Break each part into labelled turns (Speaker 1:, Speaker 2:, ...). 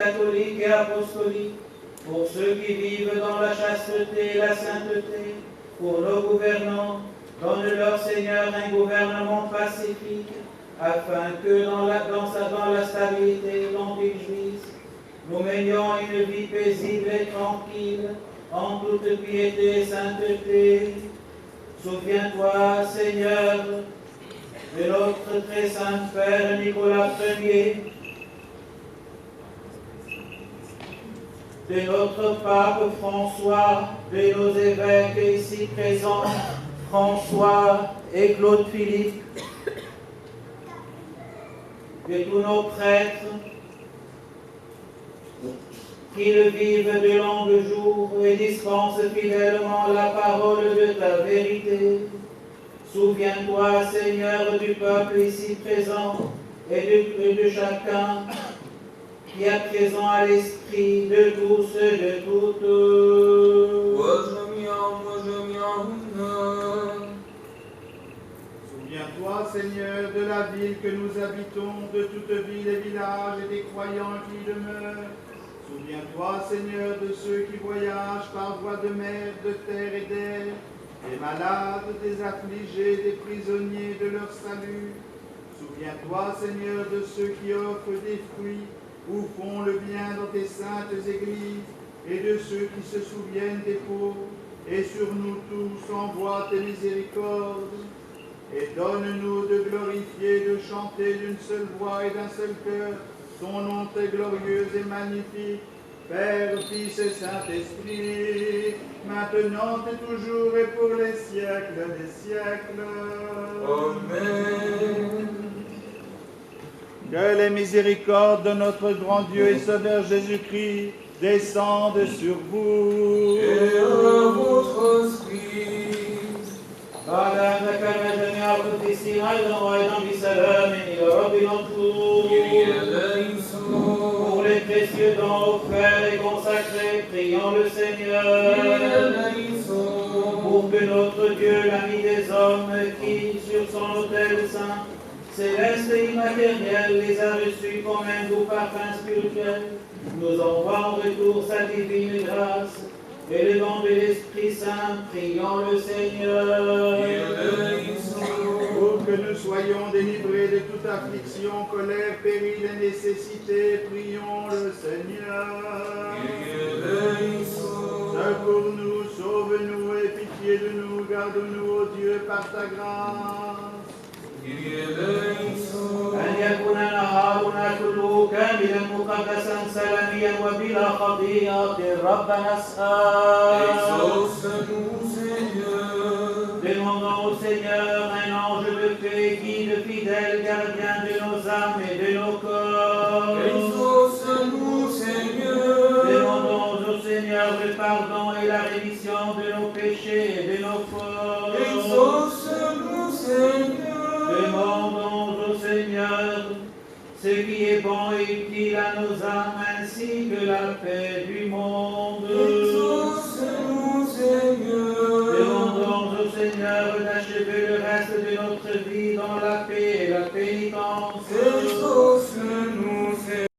Speaker 1: catholique et apostolique, pour ceux qui vivent dans la chasteté et la sainteté, pour nos gouvernants, donne-leur, Seigneur, un gouvernement pacifique, afin que dans la stabilité dont ils jouissent, nous menions une vie paisible et tranquille, en toute piété et sainteté. Souviens-toi, Seigneur, de notre très saint Père Nicolas Ier, de notre pape François, de nos évêques ici présents, François et Claude Philippe, de tous nos prêtres, qu'ils vivent de longs jours et dispensent fidèlement la parole de ta vérité. Souviens-toi, Seigneur, du peuple ici présent et de chacun qui est présent à l'esprit, de tous et de toutes.
Speaker 2: Souviens-toi, Seigneur, de la ville que nous habitons, de toute ville et village et des croyants qui y demeurent. Souviens-toi, Seigneur, de ceux qui voyagent par voie de mer, de terre et d'air, des malades, des affligés, des prisonniers, de leur salut. Souviens-toi, Seigneur, de ceux qui offrent des fruits ou font le bien dans tes saintes églises, et de ceux qui se souviennent des pauvres, et sur nous tous envoie tes miséricordes. Et donne-nous de glorifier, de chanter d'une seule voix et d'un seul cœur ton nom très glorieux et magnifique, Père, Fils et Saint-Esprit, maintenant et toujours et pour les siècles des siècles.
Speaker 3: Amen.
Speaker 2: Que les miséricordes de notre grand Dieu et Sauveur Jésus-Christ descendent sur vous.
Speaker 3: Et à votre esprit.
Speaker 1: Pour les précieux dons offerts et consacrés, prions le Seigneur. Pour que notre Dieu, l'ami des hommes, qui, sur son autel saint, céleste et immatériel, les a reçus comme un doux parfum spirituel, nous envoie en retour sa divine grâce et le don de l'Esprit Saint, prions le Seigneur.
Speaker 2: Pour que nous soyons délivrés de toute affliction, colère, péril et nécessité, prions le Seigneur. Secours-nous, sauve-nous et pitié de nous, garde-nous, ô Dieu, par ta grâce.
Speaker 1: أن يكون نهارنا كله كاملا مقدسا سلاميا وبلا خطيئة ربنا اسأل. Demandons au Seigneur un ange de paix qui, le fidèle gardien de nos âmes et de nos corps. Demandons au Seigneur le pardon et la rémission de nos péchés et de nos fautes. Demandons au Seigneur ce qui est bon et utile à nos âmes ainsi que la paix du monde. Demandons au Seigneur d'achever le reste de notre vie dans la paix et la pénitence.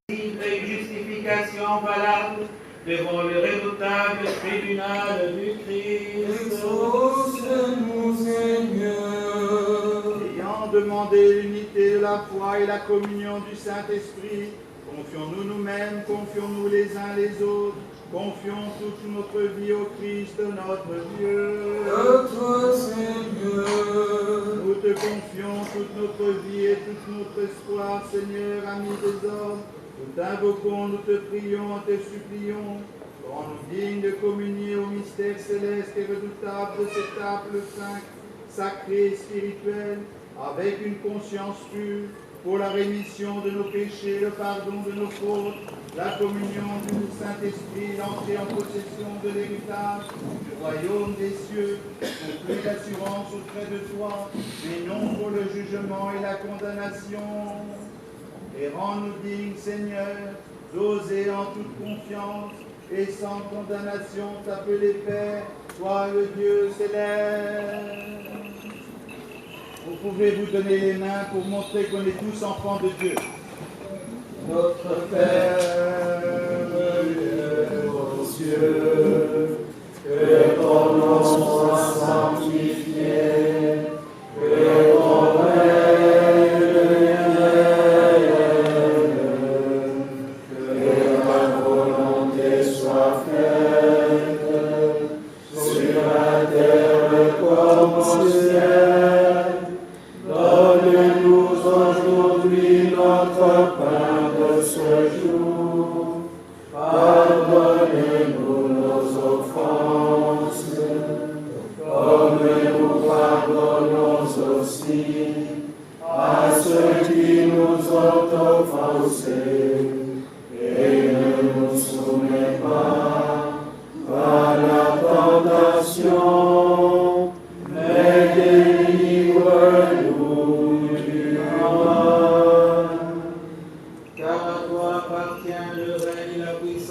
Speaker 1: Et une justification valable devant le redoutable tribunal du Christ.
Speaker 2: Ayant demandé l'unité de la foi et la communion du Saint-Esprit, confions-nous nous-mêmes, confions-nous les uns les autres, confions toute notre vie au Christ notre Dieu.
Speaker 3: À toi, Seigneur.
Speaker 2: Nous te confions toute notre vie et tout notre espoir, Seigneur, ami des hommes. Nous t'invoquons, nous te prions, te supplions. Rends-nous dignes de communier au mystère céleste et redoutable de cette table sacrée et spirituelle, avec une conscience pure, pour la rémission de nos péchés, le pardon de nos fautes, la communion du Saint-Esprit, l'entrée en possession de l'héritage du royaume des cieux, pour plus d'assurance auprès de toi, mais non pour le jugement et la condamnation. Et rends-nous dignes, Seigneur, d'oser en toute confiance et sans condamnation t'appeler Père, toi le Dieu céleste. Vous pouvez vous donner les mains pour montrer qu'on est tous enfants de Dieu.
Speaker 1: Notre Père,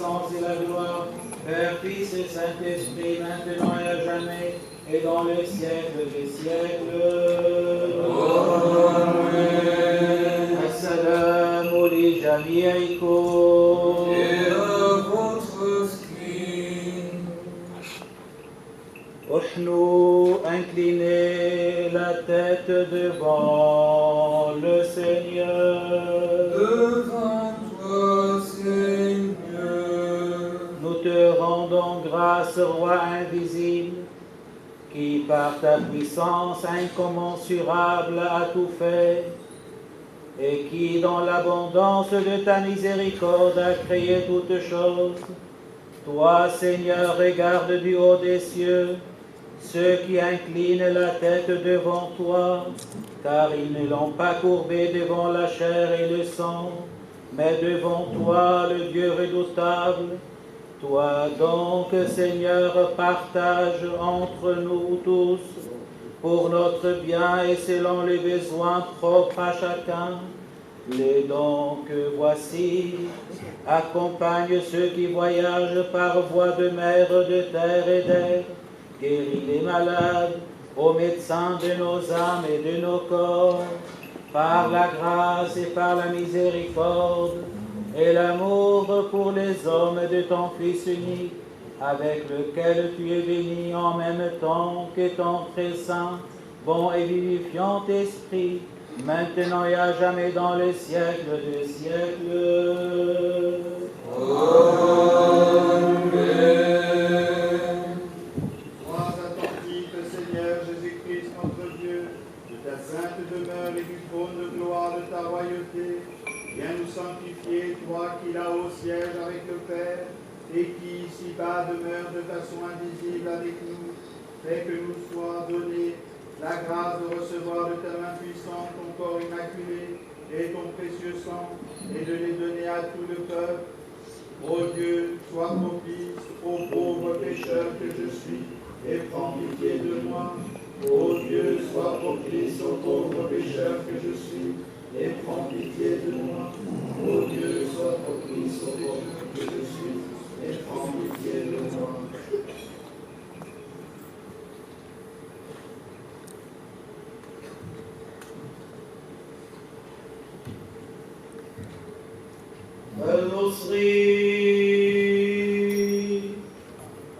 Speaker 1: puissance et la gloire, Père, Fils et Saint-Esprit, maintenant et à jamais, et dans les siècles des siècles.
Speaker 3: Amen.
Speaker 1: Assalamu alaikum.
Speaker 3: Et à votre esprit.
Speaker 1: Nous incliner la tête devant le Seigneur.
Speaker 3: Devant toi, Seigneur.
Speaker 1: Nous te rendons grâce, Roi invisible, qui par ta puissance incommensurable a tout fait, et qui dans l'abondance de ta miséricorde a créé toutes choses. Toi, Seigneur, regarde du haut des cieux ceux qui inclinent la tête devant toi, car ils ne l'ont pas courbée devant la chair et le sang, mais devant toi, le Dieu redoutable. Toi donc, Seigneur, partage entre nous tous, pour notre bien et selon les besoins propres à chacun, les dons que voici. Accompagne ceux qui voyagent par voie de mer, de terre et d'air. Guéris les malades, ô médecins de nos âmes et de nos corps, par la grâce et par la miséricorde, et l'amour pour les hommes de ton Fils unique, avec lequel tu es béni en même temps que ton très saint, bon et vivifiant Esprit, maintenant et à jamais dans les siècles des siècles.
Speaker 3: Amen.
Speaker 2: Sois attentif, Seigneur Jésus-Christ, notre Dieu, de ta sainte demeure et du trône de gloire de ta royauté. Viens nous sanctifier, toi qui là-haut sièges avec le Père, et qui ici-bas demeure de façon invisible avec nous. Fais que nous soit donné la grâce de recevoir de ta main puissante ton corps immaculé et ton précieux sang, et de les donner à tout le peuple. Ô Dieu, sois propice au pauvre pécheur que je suis, et prends pitié de moi. Ô Dieu, sois propice au pauvre pécheur que je suis, et prends pitié de moi. Ô Dieu, sois propice au pauvre que je suis, et prends pitié de moi.
Speaker 1: المصري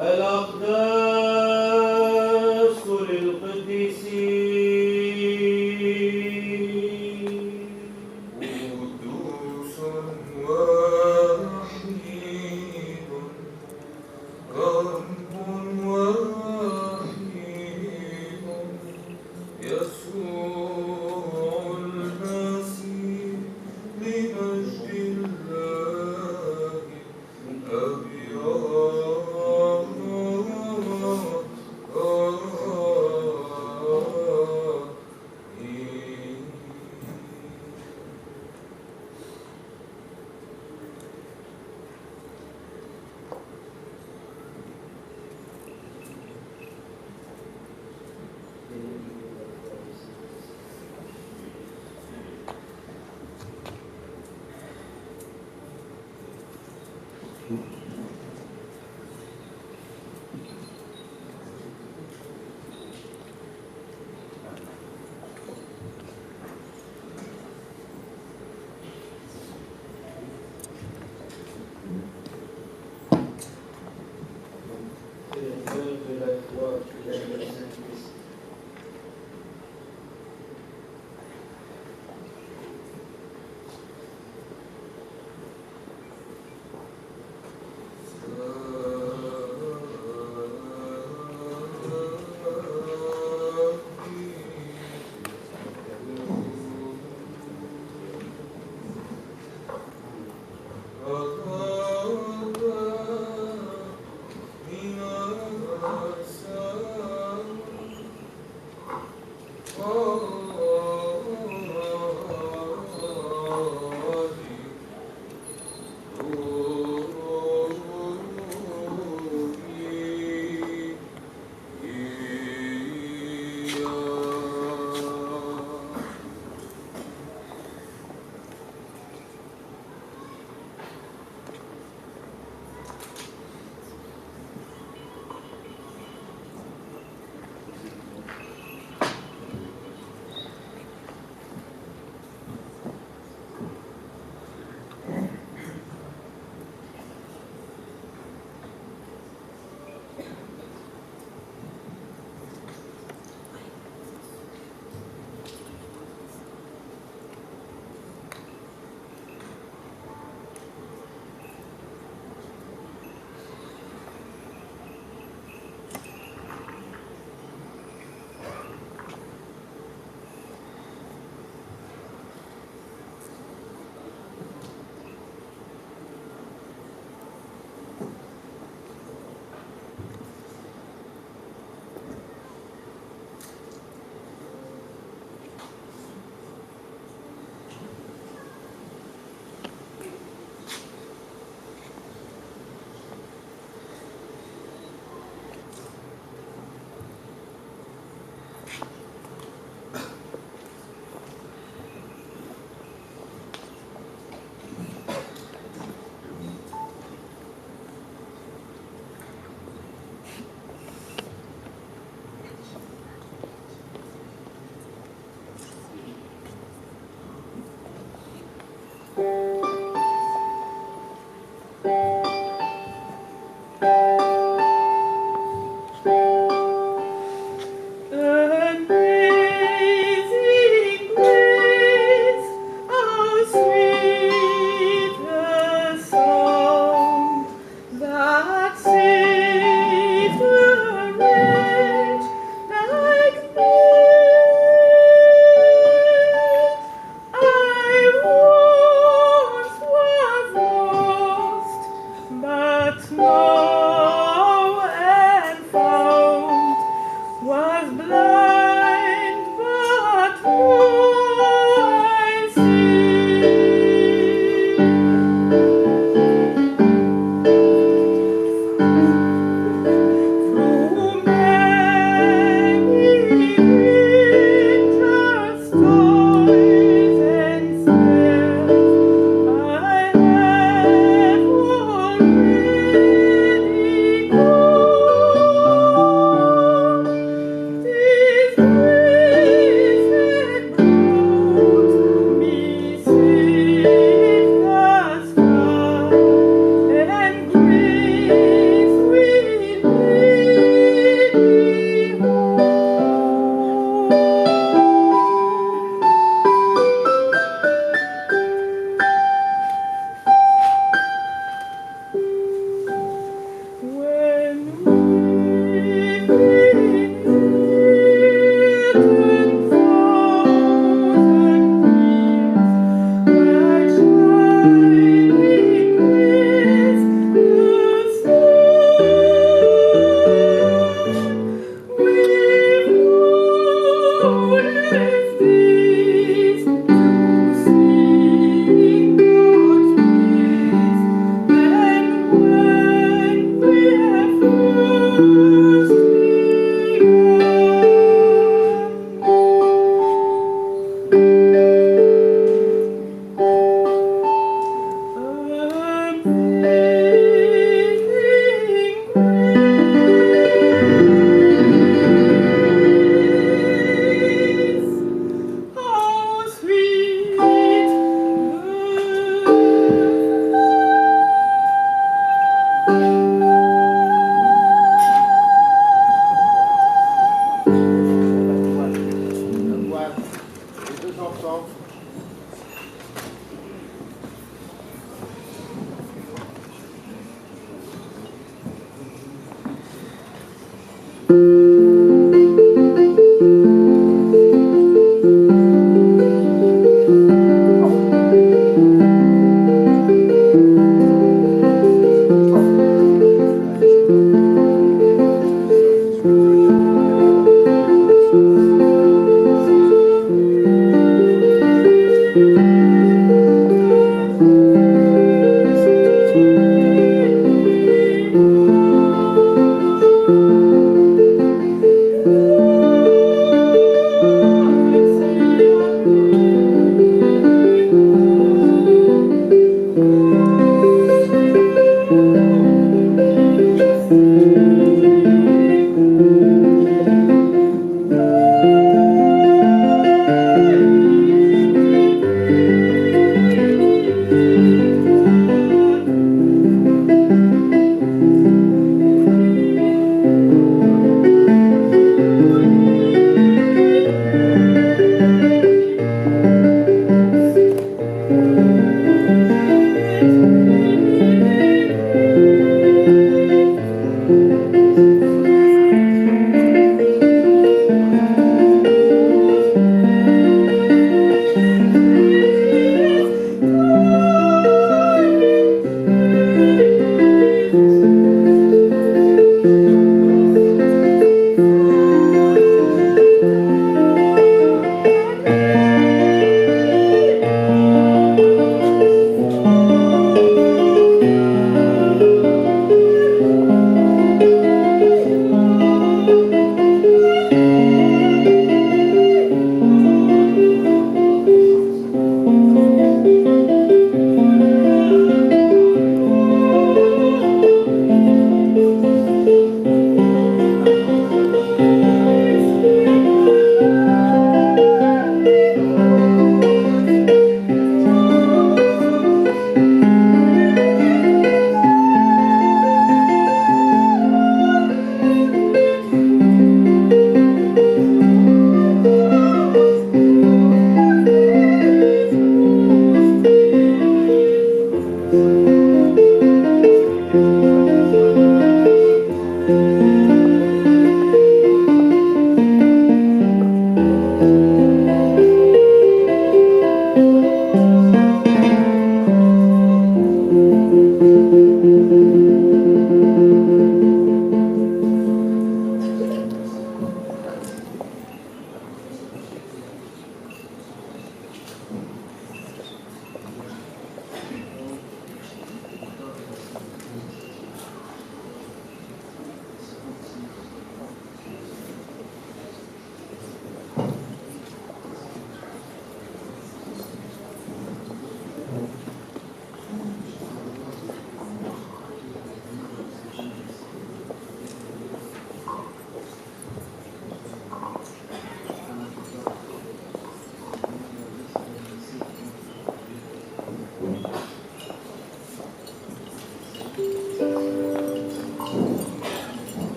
Speaker 1: الأقداس للقديسين
Speaker 3: قدوس وحيد رب وحيد يسوع المسيح لمجد الله
Speaker 4: what no and found was blind, but I see. Through many winters, toils and snares, I have already known. 'Tis grace that brought me safe thus far, and grace will lead me home. When we've been hidden 1,000 years by shining as the sun, we've known as this to sing God's praise. Then when we have first grace, how sweet
Speaker 2: La voix, les deux ensemble.
Speaker 4: the